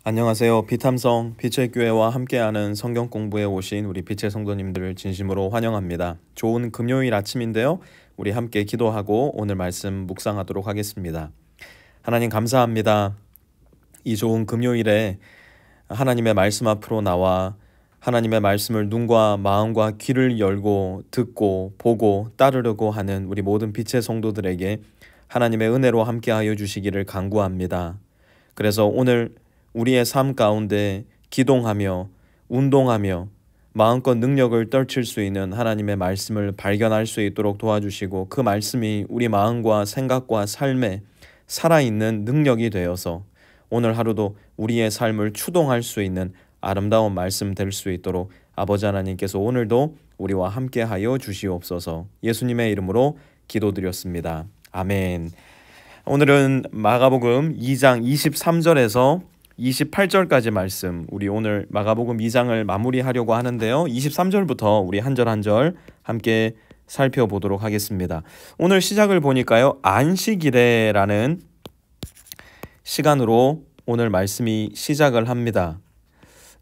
안녕하세요. 비탐성 빛의 교회와 함께하는 성경 공부에 오신 우리 빛의 성도님들을 진심으로 환영합니다. 좋은 금요일 아침인데요. 우리 함께 기도하고 오늘 말씀 묵상하도록 하겠습니다. 하나님 감사합니다. 이 좋은 금요일에 하나님의 말씀 앞으로 나와 하나님의 말씀을 눈과 마음과 귀를 열고 듣고 보고 따르려고 하는 우리 모든 빛의 성도들에게 하나님의 은혜로 함께하여 주시기를 간구합니다. 그래서 오늘 우리의 삶 가운데 기동하며 운동하며 마음껏 능력을 떨칠 수 있는 하나님의 말씀을 발견할 수 있도록 도와주시고 그 말씀이 우리 마음과 생각과 삶에 살아있는 능력이 되어서 오늘 하루도 우리의 삶을 추동할 수 있는 아름다운 말씀 될 수 있도록 아버지 하나님께서 오늘도 우리와 함께하여 주시옵소서. 예수님의 이름으로 기도드렸습니다. 아멘. 오늘은 마가복음 2장 23절에서 28절까지 말씀, 우리 오늘 마가복음 2장을 마무리하려고 하는데요. 23절부터 우리 한 절 한 절 함께 살펴보도록 하겠습니다. 오늘 시작을 보니까요, 안식일에라는 시간으로 오늘 말씀이 시작을 합니다.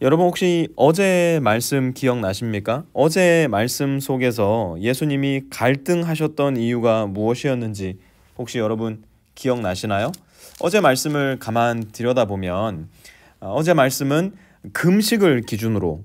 여러분 혹시 어제 말씀 기억나십니까? 어제 말씀 속에서 예수님이 갈등하셨던 이유가 무엇이었는지 혹시 여러분 기억나시나요? 어제 말씀을 가만 들여다보면 어제 말씀은 금식을 기준으로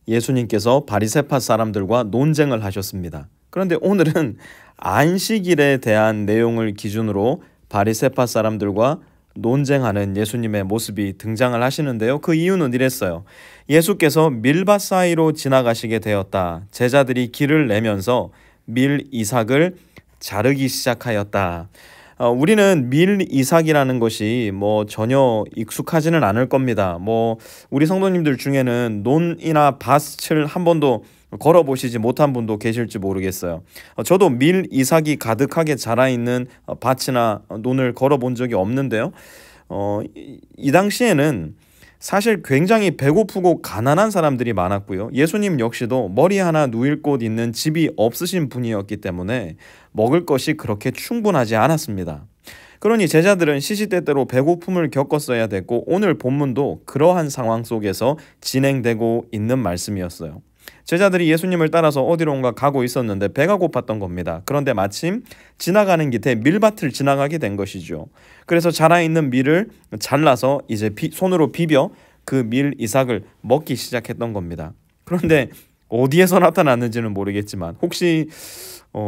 예수님께서 바리새파 사람들과 논쟁을 하셨습니다. 그런데 오늘은 안식일에 대한 내용을 기준으로 바리새파 사람들과 논쟁하는 예수님의 모습이 등장을 하시는데요. 그 이유는 이랬어요. 예수께서 밀밭 사이로 지나가시게 되었다. 제자들이 길을 내면서 밀 이삭을 자르기 시작하였다. 우리는 밀 이삭이라는 것이 전혀 익숙하지는 않을 겁니다. 우리 성도님들 중에는 논이나 밭을 한 번도 걸어보시지 못한 분도 계실지 모르겠어요. 저도 밀 이삭이 가득하게 자라있는 밭이나 논을 걸어본 적이 없는데요. 이 당시에는 사실 굉장히 배고프고 가난한 사람들이 많았고요. 예수님 역시도 머리 하나 누일 곳 있는 집이 없으신 분이었기 때문에 먹을 것이 그렇게 충분하지 않았습니다. 그러니 제자들은 시시때때로 배고픔을 겪었어야 됐고 오늘 본문도 그러한 상황 속에서 진행되고 있는 말씀이었어요. 제자들이 예수님을 따라서 어디론가 가고 있었는데 배가 고팠던 겁니다. 그런데 마침 지나가는 길에 밀밭을 지나가게 된 것이죠. 그래서 자라있는 밀을 잘라서 이제 손으로 비벼 그 밀 이삭을 먹기 시작했던 겁니다. 그런데 어디에서 나타났는지는 모르겠지만 혹시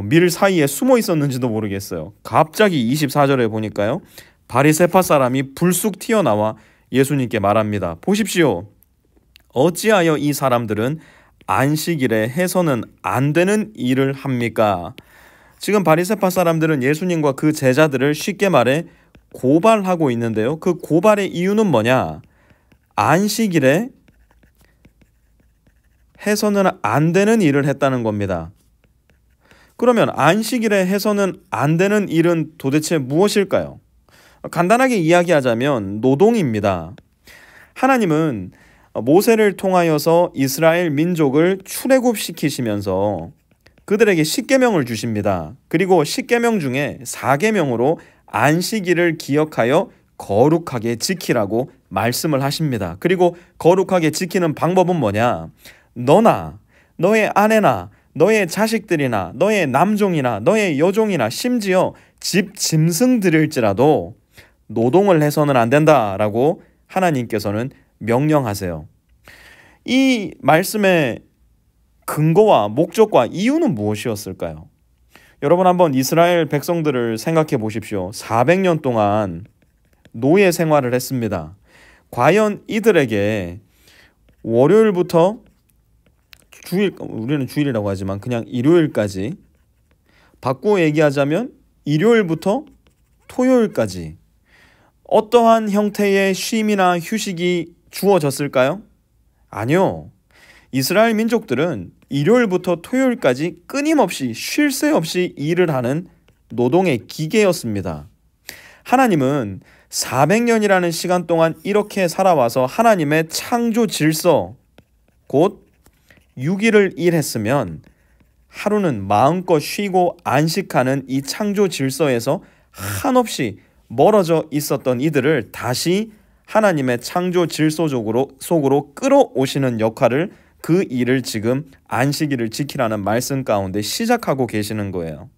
밀 사이에 숨어 있었는지도 모르겠어요. 갑자기 24절에 보니까요, 바리새파 사람이 불쑥 튀어나와 예수님께 말합니다. 보십시오. 어찌하여 이 사람들은 안식일에 해서는 안 되는 일을 합니까? 지금 바리새파 사람들은 예수님과 그 제자들을 쉽게 말해 고발하고 있는데요. 그 고발의 이유는 뭐냐? 안식일에 해서는 안 되는 일을 했다는 겁니다. 그러면 안식일에 해서는 안 되는 일은 도대체 무엇일까요? 간단하게 이야기하자면 노동입니다. 하나님은 모세를 통하여서 이스라엘 민족을 출애굽시키시면서 그들에게 10계명을 주십니다. 그리고 10계명 중에 4계명으로 안식일을 기억하여 거룩하게 지키라고 말씀을 하십니다. 그리고 거룩하게 지키는 방법은 뭐냐? 너나 너의 아내나 너의 자식들이나 너의 남종이나 너의 여종이나 심지어 집 짐승들일지라도 노동을 해서는 안 된다라고 하나님께서는 명령하세요. 이 말씀의 근거와 목적과 이유는 무엇이었을까요? 여러분 한번 이스라엘 백성들을 생각해 보십시오. 400년 동안 노예 생활을 했습니다. 과연 이들에게 월요일부터 우리는 주일이라고 하지만 그냥 일요일까지, 바꾸어 얘기하자면 일요일부터 토요일까지 어떠한 형태의 쉼이나 휴식이 주어졌을까요? 아니요. 이스라엘 민족들은 일요일부터 토요일까지 끊임없이 쉴 새 없이 일을 하는 노동의 기계였습니다. 하나님은 400년이라는 시간 동안 이렇게 살아와서 하나님의 창조 질서, 곧 6일을 일했으면 하루는 마음껏 쉬고 안식하는 이 창조 질서에서 한없이 멀어져 있었던 이들을 다시 하나님의 창조 질서 속으로 끌어오시는 역할을, 그 일을 지금 안식일을 지키라는 말씀 가운데 시작하고 계시는 거예요.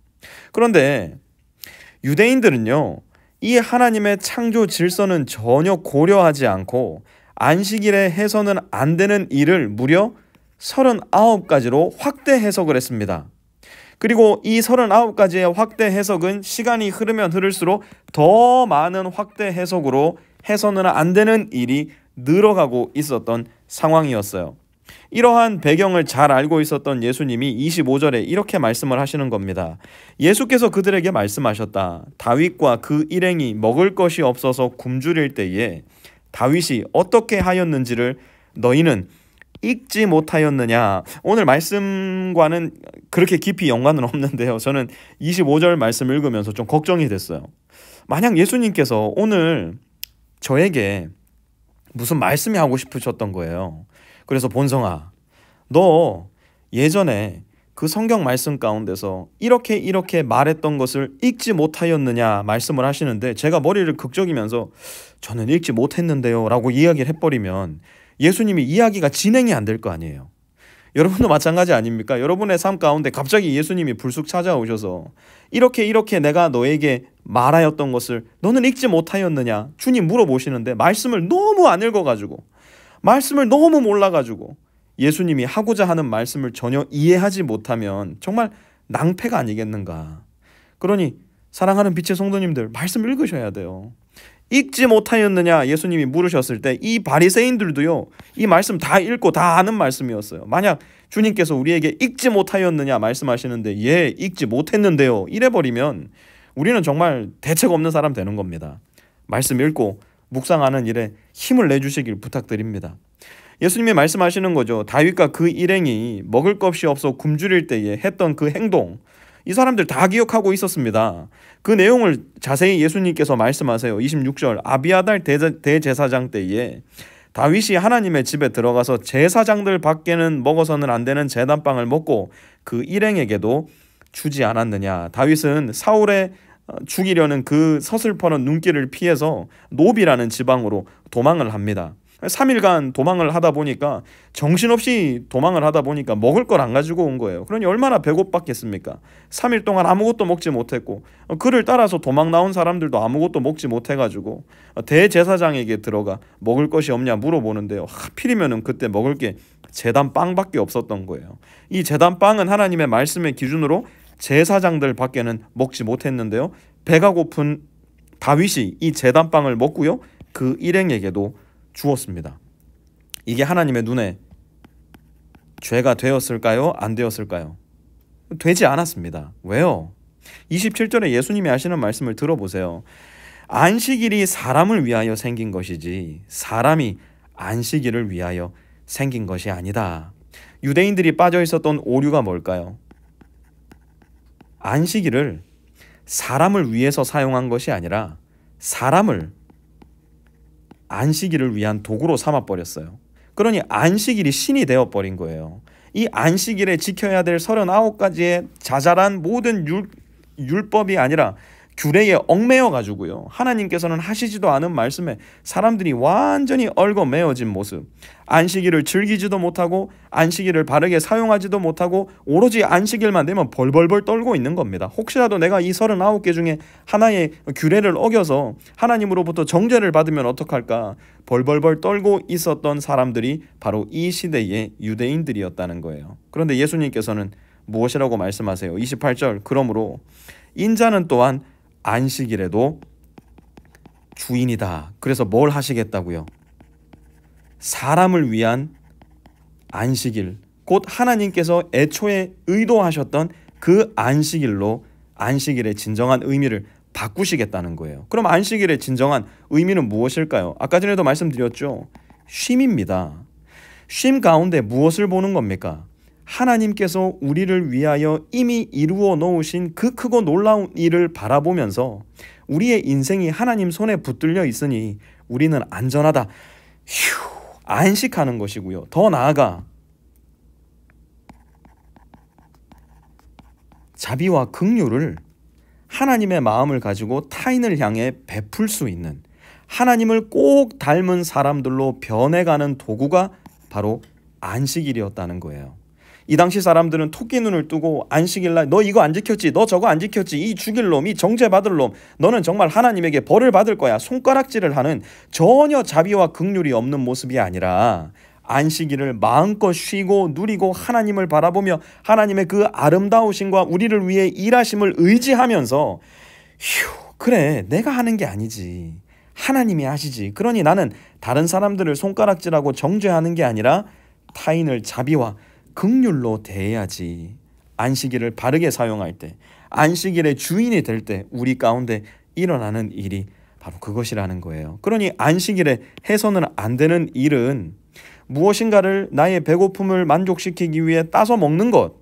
그런데 유대인들은요, 이 하나님의 창조 질서는 전혀 고려하지 않고 안식일에 해서는 안 되는 일을 무려 39가지로 확대 해석을 했습니다. 그리고 이 39가지의 확대 해석은 시간이 흐르면 흐를수록 더 많은 확대 해석으로 해서는 안 되는 일이 늘어가고 있었던 상황이었어요. 이러한 배경을 잘 알고 있었던 예수님이 25절에 이렇게 말씀을 하시는 겁니다. 예수께서 그들에게 말씀하셨다. 다윗과 그 일행이 먹을 것이 없어서 굶주릴 때에 다윗이 어떻게 하였는지를 너희는 읽지 못하였느냐. 오늘 말씀과는 그렇게 깊이 연관은 없는데요, 저는 25절 말씀 읽으면서 좀 걱정이 됐어요. 만약 예수님께서 오늘 저에게 무슨 말씀이 하고 싶으셨던 거예요. 그래서 본성아, 너 예전에 그 성경 말씀 가운데서 이렇게 말했던 것을 읽지 못하였느냐 말씀을 하시는데, 제가 머리를 극적이면서 저는 읽지 못했는데요 라고 이야기를 해버리면 예수님이 이야기가 진행이 안 될 거 아니에요. 여러분도 마찬가지 아닙니까? 여러분의 삶 가운데 갑자기 예수님이 불쑥 찾아오셔서 이렇게 내가 너에게 말하였던 것을 너는 읽지 못하였느냐 주님 물어보시는데, 말씀을 너무 안 읽어가지고, 말씀을 너무 몰라가지고 예수님이 하고자 하는 말씀을 전혀 이해하지 못하면 정말 낭패가 아니겠는가. 그러니 사랑하는 빛의 성도님들, 말씀 읽으셔야 돼요. 읽지 못하였느냐 예수님이 물으셨을 때 이 바리새인들도요, 이 말씀 다 읽고 다 아는 말씀이었어요. 만약 주님께서 우리에게 읽지 못하였느냐 말씀하시는데 예, 읽지 못했는데요 이래버리면 우리는 정말 대책 없는 사람 되는 겁니다. 말씀 읽고 묵상하는 일에 힘을 내주시길 부탁드립니다. 예수님이 말씀하시는 거죠. 다윗과 그 일행이 먹을 것이 없어 굶주릴 때에 했던 그 행동, 이 사람들 다 기억하고 있었습니다. 그 내용을 자세히 예수님께서 말씀하세요. 26절, 아비아달 대제사장 때에 다윗이 하나님의 집에 들어가서 제사장들 밖에는 먹어서는 안 되는 제단빵을 먹고 그 일행에게도 주지 않았느냐. 다윗은 사울의 죽이려는 그 서슬퍼런 눈길을 피해서 노비라는 지방으로 도망을 합니다. 3일간 도망을 하다 보니까, 정신없이 도망을 하다 보니까 먹을 걸 안 가지고 온 거예요. 그러니 얼마나 배고팠겠습니까? 3일 동안 아무것도 먹지 못했고, 그를 따라서 도망 나온 사람들도 아무것도 먹지 못해가지고 대제사장에게 들어가 먹을 것이 없냐 물어보는데요, 하필이면 그때 먹을 게 제단빵밖에 없었던 거예요. 이 제단빵은 하나님의 말씀의 기준으로 제사장들 밖에는 먹지 못했는데요, 배가 고픈 다윗이 이 제단빵을 먹고요, 그 일행에게도 주었습니다. 이게 하나님의 눈에 죄가 되었을까요? 안 되었을까요? 되지 않았습니다. 왜요? 27절에 예수님이 하시는 말씀을 들어보세요. 안식일이 사람을 위하여 생긴 것이지 사람이 안식일을 위하여 생긴 것이 아니다. 유대인들이 빠져 있었던 오류가 뭘까요? 안식일을 사람을 위해서 사용한 것이 아니라 사람을 안식일을 위한 도구로 삼아버렸어요. 그러니 안식일이 신이 되어버린 거예요. 이 안식일에 지켜야 될 39가지의 자잘한 모든 율법이 아니라 규례에 얽매여 가지고요, 하나님께서는 하시지도 않은 말씀에 사람들이 완전히 얽어매어진 모습, 안식일을 즐기지도 못하고 안식일을 바르게 사용하지도 못하고 오로지 안식일만 되면 벌벌벌 떨고 있는 겁니다. 혹시라도 내가 이 39개 중에 하나의 규례를 어겨서 하나님으로부터 정죄를 받으면 어떡할까 벌벌벌 떨고 있었던 사람들이 바로 이 시대의 유대인들이었다는 거예요. 그런데 예수님께서는 무엇이라고 말씀하세요? 28절, 그러므로 인자는 또한 안식일에도 주인이다. 그래서 뭘 하시겠다고요? 사람을 위한 안식일, 곧 하나님께서 애초에 의도하셨던 그 안식일로 안식일의 진정한 의미를 바꾸시겠다는 거예요. 그럼 안식일의 진정한 의미는 무엇일까요? 아까 전에도 말씀드렸죠. 쉼입니다. 쉼 가운데 무엇을 보는 겁니까? 하나님께서 우리를 위하여 이미 이루어 놓으신 그 크고 놀라운 일을 바라보면서 우리의 인생이 하나님 손에 붙들려 있으니 우리는 안전하다. 안식하는 것이고요. 더 나아가 자비와 긍휼을 하나님의 마음을 가지고 타인을 향해 베풀 수 있는, 하나님을 꼭 닮은 사람들로 변해가는 도구가 바로 안식일이었다는 거예요. 이 당시 사람들은 토끼 눈을 뜨고 안식일날 너 이거 안 지켰지, 너 저거 안 지켰지, 이 죽일 놈, 이 정죄받을 놈, 너는 정말 하나님에게 벌을 받을 거야, 손가락질을 하는 전혀 자비와 긍휼이 없는 모습이 아니라 안식일을 마음껏 쉬고 누리고 하나님을 바라보며 하나님의 그 아름다우심과 우리를 위해 일하심을 의지하면서 그래, 내가 하는 게 아니지, 하나님이 하시지, 그러니 나는 다른 사람들을 손가락질하고 정죄하는 게 아니라 타인을 자비와 긍휼로 대해야지. 안식일을 바르게 사용할 때, 안식일의 주인이 될 때 우리 가운데 일어나는 일이 바로 그것이라는 거예요. 그러니 안식일에 해서는 안 되는 일은 무엇인가를 나의 배고픔을 만족시키기 위해 따서 먹는 것,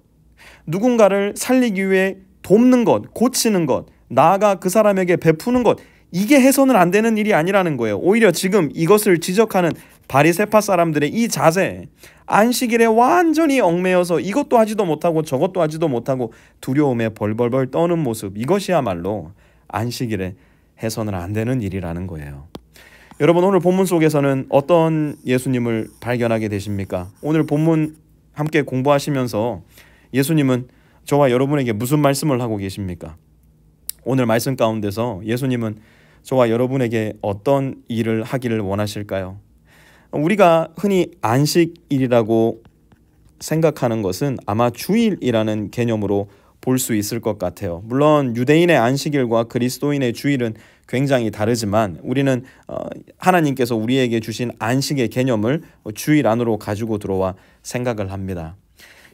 누군가를 살리기 위해 돕는 것, 고치는 것, 나아가 그 사람에게 베푸는 것, 이게 해서는 안 되는 일이 아니라는 거예요. 오히려 지금 이것을 지적하는 바리새파 사람들의 이 자세, 안식일에 완전히 얽매여서 이것도 하지도 못하고 저것도 하지도 못하고 두려움에 벌벌벌 떠는 모습, 이것이야말로 안식일에 해서는 안 되는 일이라는 거예요. 여러분, 오늘 본문 속에서는 어떤 예수님을 발견하게 되십니까? 오늘 본문 함께 공부하시면서 예수님은 저와 여러분에게 무슨 말씀을 하고 계십니까? 오늘 말씀 가운데서 예수님은 저와 여러분에게 어떤 일을 하기를 원하실까요? 우리가 흔히 안식일이라고 생각하는 것은 아마 주일이라는 개념으로 볼 수 있을 것 같아요. 물론 유대인의 안식일과 그리스도인의 주일은 굉장히 다르지만 우리는 하나님께서 우리에게 주신 안식의 개념을 주일 안으로 가지고 들어와 생각을 합니다.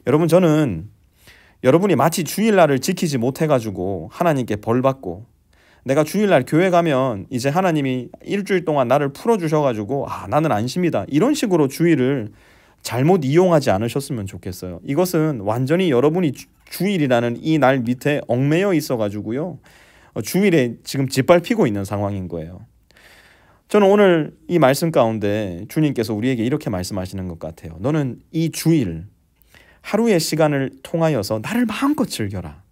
여러분, 저는 여러분이 마치 주일날을 지키지 못해가지고 하나님께 벌받고, 내가 주일날 교회 가면 이제 하나님이 일주일 동안 나를 풀어주셔가지고 나는 안심이다, 이런 식으로 주일을 잘못 이용하지 않으셨으면 좋겠어요. 이것은 완전히 여러분이 주일이라는 이 날 밑에 얽매여 있어가지고요, 주일에 지금 짓밟히고 있는 상황인 거예요. 저는 오늘 이 말씀 가운데 주님께서 우리에게 이렇게 말씀하시는 것 같아요. 너는 이 주일 하루의 시간을 통하여서 나를 마음껏 즐겨라.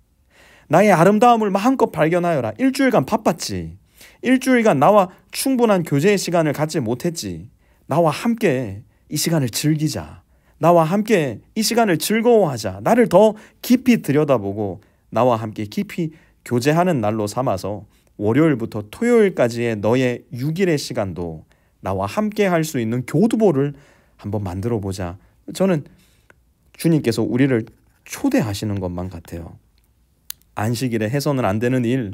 나의 아름다움을 마음껏 발견하여라. 일주일간 바빴지. 일주일간 나와 충분한 교제의 시간을 갖지 못했지. 나와 함께 이 시간을 즐기자. 나와 함께 이 시간을 즐거워하자. 나를 더 깊이 들여다보고 나와 함께 깊이 교제하는 날로 삼아서 월요일부터 토요일까지의 너의 6일의 시간도 나와 함께 할 수 있는 교두보를 한번 만들어 보자. 저는 주님께서 우리를 초대하시는 것만 같아요. 안식일에 해서는 안 되는 일,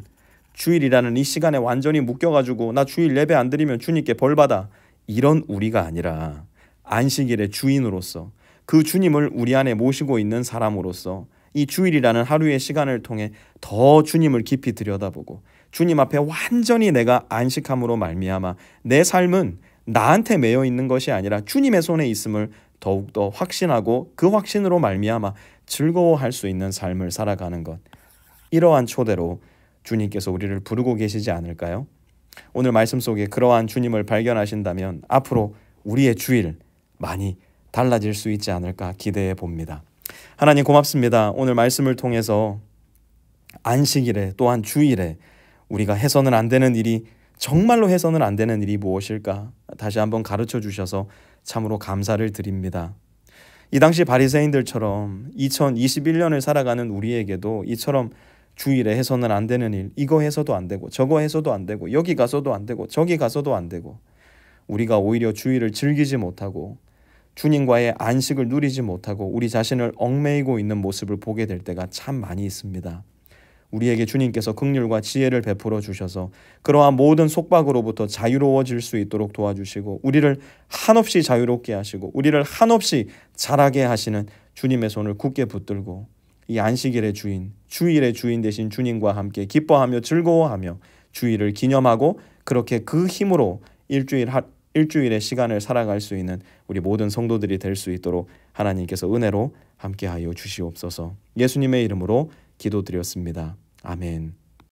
주일이라는 이 시간에 완전히 묶여가지고 나 주일 예배 안 드리면 주님께 벌받아, 이런 우리가 아니라 안식일의 주인으로서, 그 주님을 우리 안에 모시고 있는 사람으로서 이 주일이라는 하루의 시간을 통해 더 주님을 깊이 들여다보고 주님 앞에 완전히 내가 안식함으로 말미암아 내 삶은 나한테 매여 있는 것이 아니라 주님의 손에 있음을 더욱더 확신하고 그 확신으로 말미암아 즐거워할 수 있는 삶을 살아가는 것, 이러한 초대로 주님께서 우리를 부르고 계시지 않을까요? 오늘 말씀 속에 그러한 주님을 발견하신다면 앞으로 우리의 주일 많이 달라질 수 있지 않을까 기대해 봅니다. 하나님, 고맙습니다. 오늘 말씀을 통해서 안식일에 또한 주일에 우리가 해서는 안 되는 일이, 정말로 해서는 안 되는 일이 무엇일까 다시 한번 가르쳐 주셔서 참으로 감사를 드립니다. 이 당시 바리새인들처럼 2021년을 살아가는 우리에게도 이처럼 주일에 해서는 안 되는 일, 이거 해서도 안 되고 저거 해서도 안 되고 여기 가서도 안 되고 저기 가서도 안 되고, 우리가 오히려 주일을 즐기지 못하고 주님과의 안식을 누리지 못하고 우리 자신을 얽매이고 있는 모습을 보게 될 때가 참 많이 있습니다. 우리에게 주님께서 긍휼과 지혜를 베풀어 주셔서 그러한 모든 속박으로부터 자유로워질 수 있도록 도와주시고 우리를 한없이 자유롭게 하시고 우리를 한없이 자라게 하시는 주님의 손을 굳게 붙들고 이 안식일의 주인, 주일의 주인 되신 주님과 함께 기뻐하며 즐거워하며 주일을 기념하고 그렇게 그 힘으로 일주일의 시간을 살아갈 수 있는 우리 모든 성도들이 될 수 있도록 하나님께서 은혜로 함께하여 주시옵소서. 예수님의 이름으로 기도드렸습니다. 아멘.